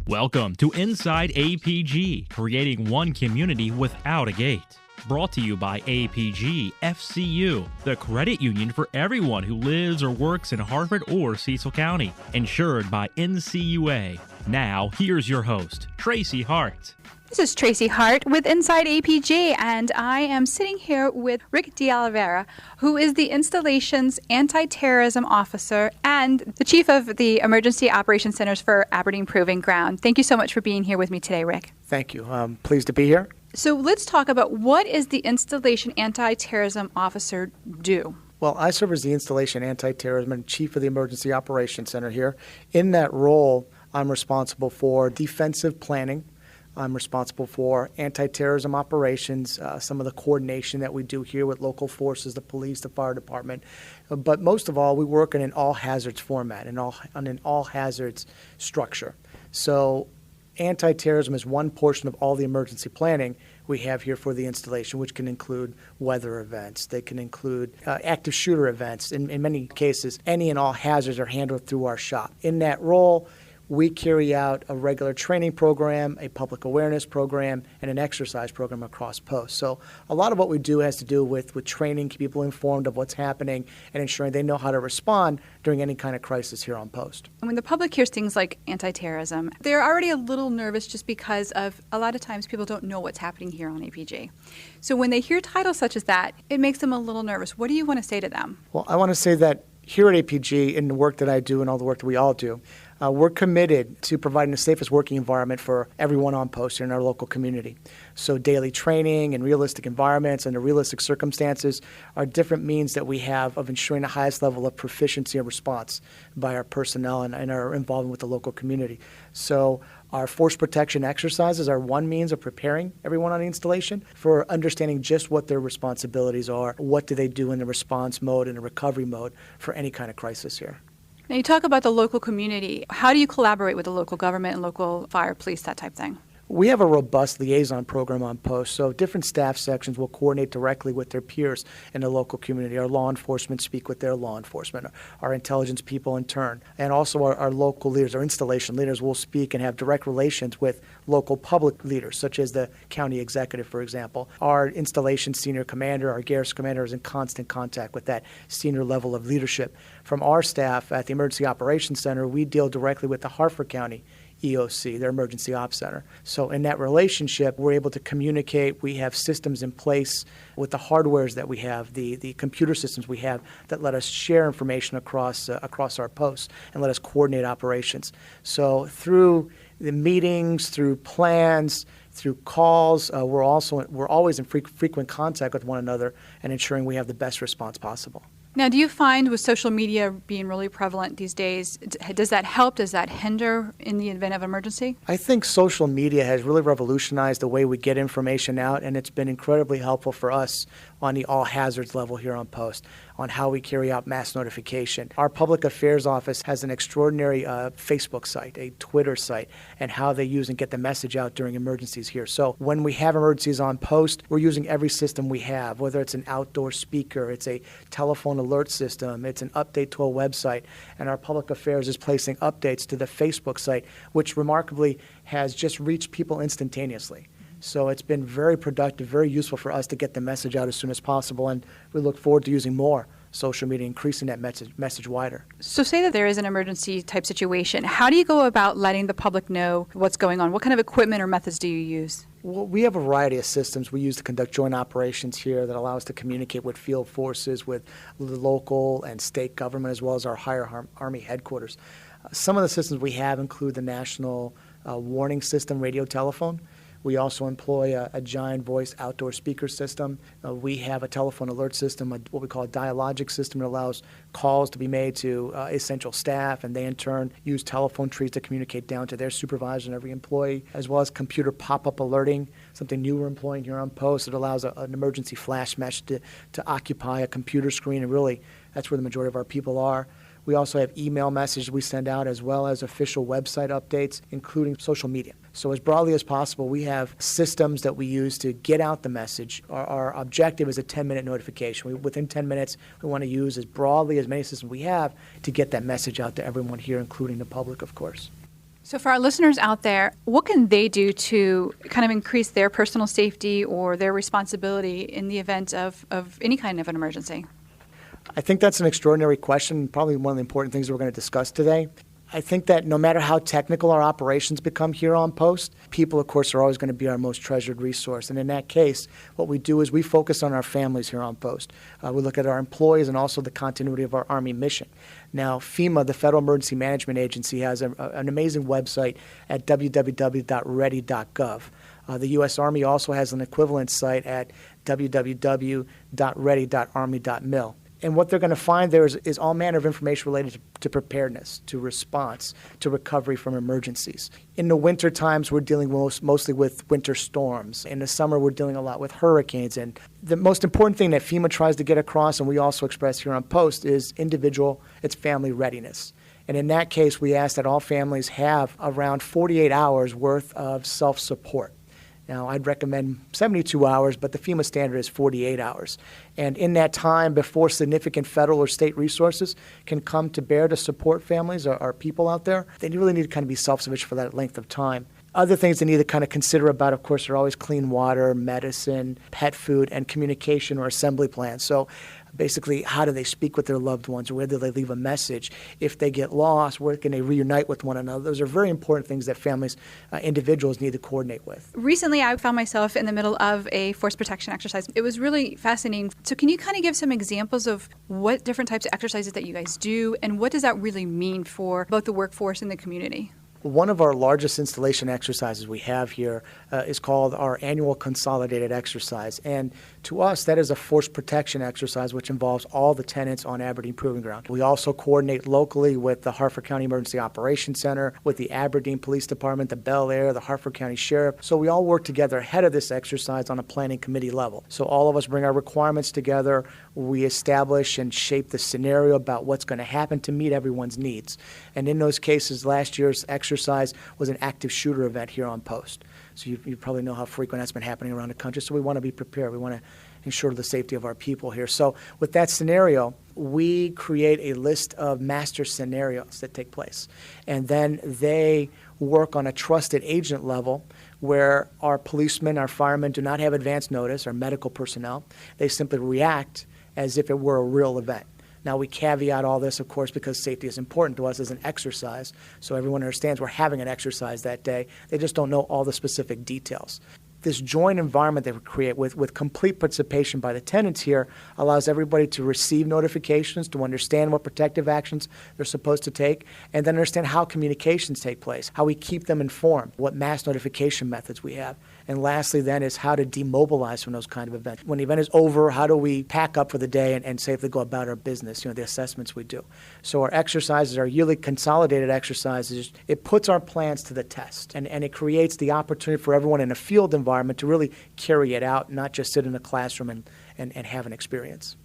Welcome to Inside APG, creating one community without a gate. Brought to you by APG FCU, the credit union for everyone who lives or works in Hartford or Cecil County. Insured by NCUA. Now, here's your host, Tracy Hart. This is Tracy Hart with Inside APG, and I am sitting here with Rick DeOliveira, who is the installation's Antiterrorism Officer and the Chief of the Emergency Operations Centers for Aberdeen Proving Ground. Thank you so much for being here with me today, Rick. Thank you. I'm pleased to be here. So let's talk about what is the Installation Antiterrorism Officer do? Well, I serve as the Installation Antiterrorism and Chief of the Emergency Operations Center here. In that role, I'm responsible for defensive planning. I'm responsible for anti-terrorism operations, some of the coordination that we do here with local forces, the police, the fire department. But most of all, we work in an all-hazards format, on an all-hazards structure. So anti-terrorism is one portion of all the emergency planning we have here for the installation, which can include weather events. They can include active shooter events. In many cases, any and all hazards are handled through our shop. In that role, we carry out a regular training program, a public awareness program, and an exercise program across posts. So a lot of what we do has to do with training, keep people informed of what's happening, and ensuring they know how to respond during any kind of crisis here on post. When the public hears things like anti-terrorism, they're already a little nervous just because of a lot of times people don't know what's happening here on APG. So when they hear titles such as that, it makes them a little nervous. What do you want to say to them? Well, I want to say that here at APG, in the work that I do and all the work that we all do, we're committed to providing the safest working environment for everyone on post here in our local community. So daily training in realistic environments under realistic circumstances are different means that we have of ensuring the highest level of proficiency and response by our personnel and our involvement with the local community. So our force protection exercises are one means of preparing everyone on the installation for understanding just what their responsibilities are, what do they do in the response mode and the recovery mode for any kind of crisis here. Now, you talk about the local community. How do you collaborate with the local government and local fire, police, that type of thing? We have a robust liaison program on post, so different staff sections will coordinate directly with their peers in the local community. Our law enforcement speak with their law enforcement, our intelligence people in turn, and also our local leaders, our installation leaders will speak and have direct relations with local public leaders, such as the county executive, for example. Our installation senior commander, our garrison commander, is in constant contact with that senior level of leadership. From our staff at the Emergency Operations Center, we deal directly with the Hartford County EOC, their Emergency Ops Center. So in that relationship, we're able to communicate. We have systems in place with the hardwares that we have, the computer systems we have that let us share information across our posts and let us coordinate operations. So through the meetings, through plans, through calls, we're always in frequent contact with one another and ensuring we have the best response possible. Now, do you find with social media being really prevalent these days, does that help, does that hinder in the event of emergency? I think social media has really revolutionized the way we get information out, and it's been incredibly helpful for us on the all hazards level here on post, on how we carry out mass notification. Our public affairs office has an extraordinary Facebook site, a Twitter site, and how they use and get the message out during emergencies here. So when we have emergencies on post, we're using every system we have, whether it's an outdoor speaker, it's a telephone alert system, it's an update to a website, and our public affairs is placing updates to the Facebook site, which remarkably has just reached people instantaneously. So it's been very productive, very useful for us to get the message out as soon as possible, and we look forward to using more social media, increasing that message wider. So say that there is an emergency type situation. How do you go about letting the public know what's going on? What kind of equipment or methods do you use? Well, we have a variety of systems we use to conduct joint operations here that allow us to communicate with field forces, with the local and state government, as well as our higher Army headquarters. Some of the systems we have include the National Warning System radio telephone. We also employ a giant voice outdoor speaker system. We have a telephone alert system, what we call a dialogic system that allows calls to be made to essential staff, and they in turn use telephone trees to communicate down to their supervisor and every employee, as well as computer pop-up alerting, something new we're employing here on post. It allows an emergency flash mesh to occupy a computer screen, and really that's where the majority of our people are. We also have email messages we send out, as well as official website updates, including social media. So as broadly as possible, we have systems that we use to get out the message. Our objective is a 10-minute notification. Within 10 minutes, we want to use as broadly as many systems we have to get that message out to everyone here, including the public, of course. So for our listeners out there, what can they do to kind of increase their personal safety or their responsibility in the event of any kind of an emergency? I think that's an extraordinary question, probably one of the important things we're going to discuss today. I think that no matter how technical our operations become here on post, people, of course, are always going to be our most treasured resource. And in that case, what we do is we focus on our families here on post. We look at our employees and also the continuity of our Army mission. Now, FEMA, the Federal Emergency Management Agency, has an amazing website at www.ready.gov. The U.S. Army also has an equivalent site at www.ready.army.mil. And what they're going to find there is all manner of information related to preparedness, to response, to recovery from emergencies. In the winter times, we're dealing mostly with winter storms. In the summer, we're dealing a lot with hurricanes. And the most important thing that FEMA tries to get across, and we also express here on post, is it's family readiness. And in that case, we ask that all families have around 48 hours worth of self-support. Now, I'd recommend 72 hours, but the FEMA standard is 48 hours. And in that time, before significant federal or state resources can come to bear to support families or people out there, they really need to kind of be self-sufficient for that length of time. Other things they need to kind of consider about, of course, are always clean water, medicine, pet food, and communication or assembly plans. So basically, how do they speak with their loved ones? Where do they leave a message? If they get lost, where can they reunite with one another? Those are very important things that families, individuals need to coordinate with. Recently, I found myself in the middle of a force protection exercise. It was really fascinating. So can you kind of give some examples of what different types of exercises that you guys do, and what does that really mean for both the workforce and the community? One of our largest installation exercises we have here is called our annual consolidated exercise. And to us, that is a force protection exercise which involves all the tenants on Aberdeen Proving Ground. We also coordinate locally with the Hartford County Emergency Operations Center, with the Aberdeen Police Department, the Bel Air, the Hartford County Sheriff. So we all work together ahead of this exercise on a planning committee level. So all of us bring our requirements together. We establish and shape the scenario about what's going to happen to meet everyone's needs. And in those cases, last year's exercise was an active shooter event here on post. So you probably know how frequent that's been happening around the country. So we want to be prepared. We want to ensure the safety of our people here. So with that scenario, we create a list of master scenarios that take place. And then they work on a trusted agent level where our policemen, our firemen do not have advance notice, our medical personnel. They simply react as if it were a real event. Now, we caveat all this, of course, because safety is important to us as an exercise, so everyone understands we're having an exercise that day. They just don't know all the specific details. This joint environment that we create with complete participation by the tenants here allows everybody to receive notifications, to understand what protective actions they're supposed to take, and then understand how communications take place, how we keep them informed, what mass notification methods we have. And lastly, then, is how to demobilize from those kind of events. When the event is over, how do we pack up for the day and safely go about our business, the assessments we do. So our exercises, our yearly consolidated exercises, it puts our plans to the test. And it creates the opportunity for everyone in a field environment to really carry it out, not just sit in a classroom and have an experience.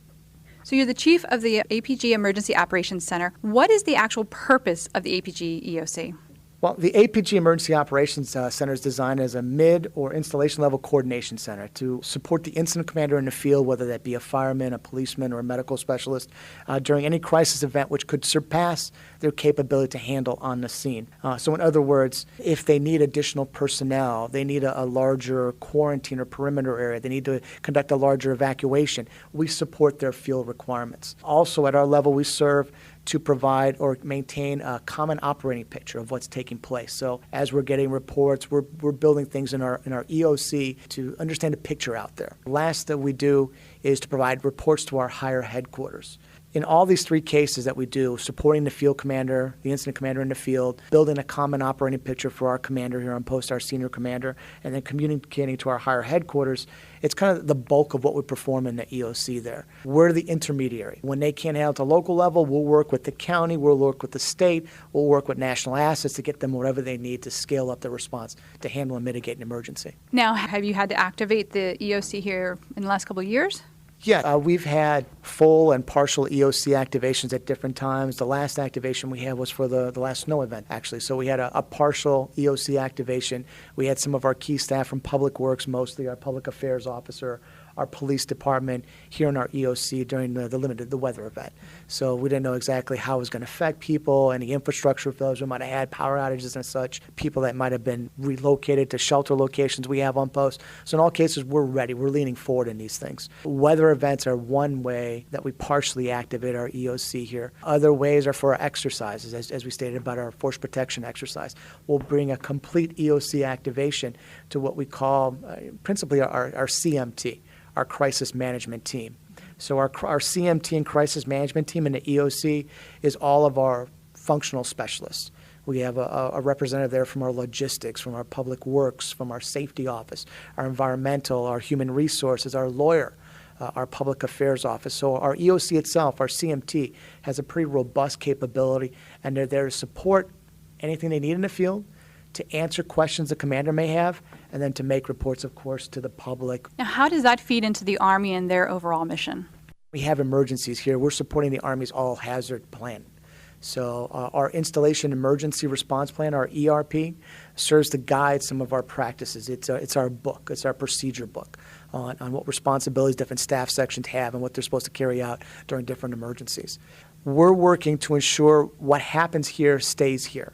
So you're the chief of the APG Emergency Operations Center. What is the actual purpose of the APG EOC? Well, the APG Emergency Operations Center is designed as a mid- or installation-level coordination center to support the incident commander in the field, whether that be a fireman, a policeman, or a medical specialist, during any crisis event which could surpass their capability to handle on the scene. So in other words, if they need additional personnel, they need a larger quarantine or perimeter area, they need to conduct a larger evacuation, we support their field requirements. Also, at our level, we serve to provide or maintain a common operating picture of what's taking place. So as we're getting reports, we're building things in our EOC to understand the picture out there. Last that we do is to provide reports to our higher headquarters. In all these three cases that we do, supporting the field commander, the incident commander in the field, building a common operating picture for our commander here on post, our senior commander, and then communicating to our higher headquarters, it's kind of the bulk of what we perform in the EOC there. We're the intermediary. When they can't handle at the local level, we'll work with the county, we'll work with the state, we'll work with national assets to get them whatever they need to scale up the response to handle and mitigate an emergency. Now, have you had to activate the EOC here in the last couple of years? Yeah, we've had full and partial EOC activations at different times. The last activation we had was for the last snow event, actually. So we had a partial EOC activation. We had some of our key staff from Public Works, mostly our public affairs officer, our police department here in our EOC during the weather event. So we didn't know exactly how it was going to affect people, any infrastructure failures we might have had, power outages and such, people that might have been relocated to shelter locations we have on post. So in all cases, we're ready. We're leaning forward in these things. Weather events are one way that we partially activate our EOC here. Other ways are for our exercises, as we stated about our force protection exercise. We'll bring a complete EOC activation to what we call principally our CMT, our crisis management team. So our CMT and crisis management team in the EOC is all of our functional specialists. We have a representative there from our logistics, from our public works, from our safety office, our environmental, our human resources, our lawyer, our public affairs office. So our EOC itself, our CMT, has a pretty robust capability, and they're there to support anything they need in the field, to answer questions the commander may have, and then to make reports, of course, to the public. Now, how does that feed into the Army and their overall mission? We have emergencies here. We're supporting the Army's all-hazard plan. So our installation emergency response plan, our ERP, serves to guide some of our practices. It's our book. It's our procedure book on what responsibilities different staff sections have and what they're supposed to carry out during different emergencies. We're working to ensure what happens here stays here,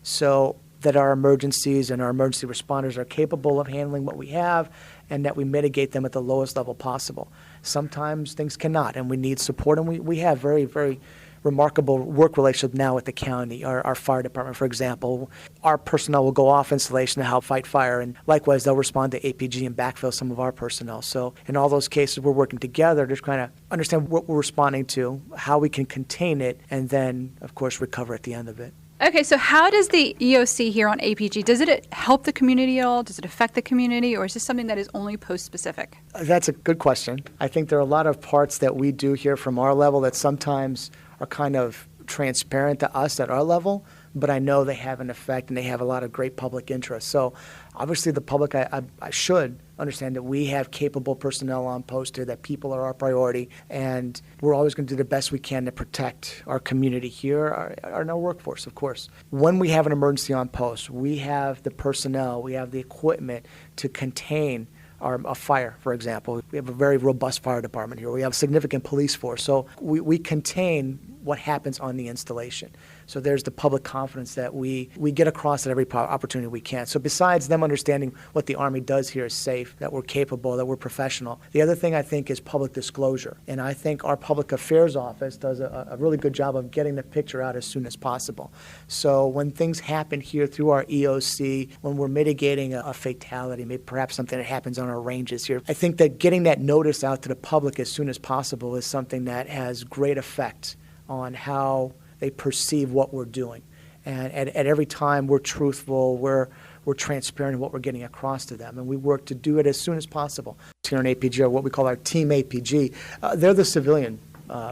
so that our emergencies and our emergency responders are capable of handling what we have and that we mitigate them at the lowest level possible. Sometimes things cannot, and we need support, and we have very, very remarkable work relationship now with the county. Our fire department, for example, our personnel will go off installation to help fight fire, and likewise they'll respond to APG and backfill some of our personnel. So in all those cases, we're working together to kind of understand what we're responding to, how we can contain it, and then, of course, recover at the end of it. Okay, so how does the EOC here on APG, does it help the community at all? Does it affect the community, or is this something that is only post-specific? That's a good question. I think there are a lot of parts that we do here from our level that sometimes are kind of transparent to us at our level, but I know they have an effect and they have a lot of great public interest. So obviously the public, I should understand that we have capable personnel on post here, that people are our priority, and we're always going to do the best we can to protect our community here, our workforce, of course. When we have an emergency on post, we have the personnel, we have the equipment to contain a fire, for example. We have a very robust fire department here. We have a significant police force. So we contain what happens on the installation. So there's the public confidence that we get across at every opportunity we can. So besides them understanding what the Army does here is safe, that we're capable, that we're professional, the other thing I think is public disclosure. And I think our public affairs office does a really good job of getting the picture out as soon as possible. So when things happen here through our EOC, when we're mitigating a fatality, maybe perhaps something that happens on our ranges here, I think that getting that notice out to the public as soon as possible is something that has great effect on how they perceive what we're doing. And at every time we're truthful, we're transparent in what we're getting across to them, and we work to do it as soon as possible. Here in APG are what we call our Team APG. They're the civilian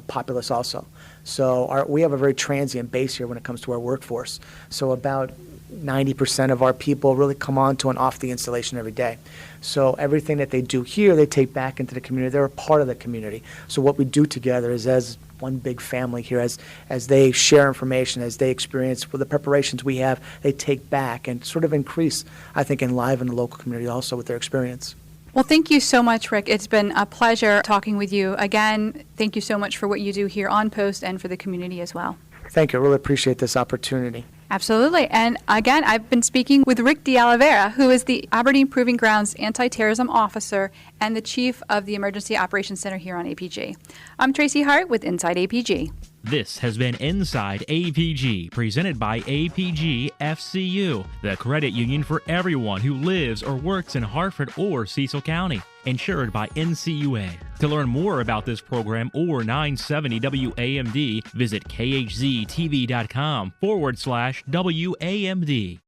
populace also. So we have a very transient base here when it comes to our workforce. So about 90% of our people really come on to and off the installation every day. So everything that they do here, they take back into the community. They're a part of the community. So what we do together is as one big family here, as they share information, as they experience the preparations we have, they take back and sort of increase, I think, enliven the local community also with their experience. Well, thank you so much, Rick. It's been a pleasure talking with you. Again, thank you so much for what you do here on post and for the community as well. Thank you. I really appreciate this opportunity. Absolutely. And again, I've been speaking with Rick DeOliveira, who is the Aberdeen Proving Grounds Anti-Terrorism Officer and the Chief of the Emergency Operations Center here on APG. I'm Tracy Hart with Inside APG. This has been Inside APG, presented by APG FCU, the credit union for everyone who lives or works in Hartford or Cecil County, insured by NCUA. To learn more about this program or 970 WAMD, visit KHZTV.com/WAMD.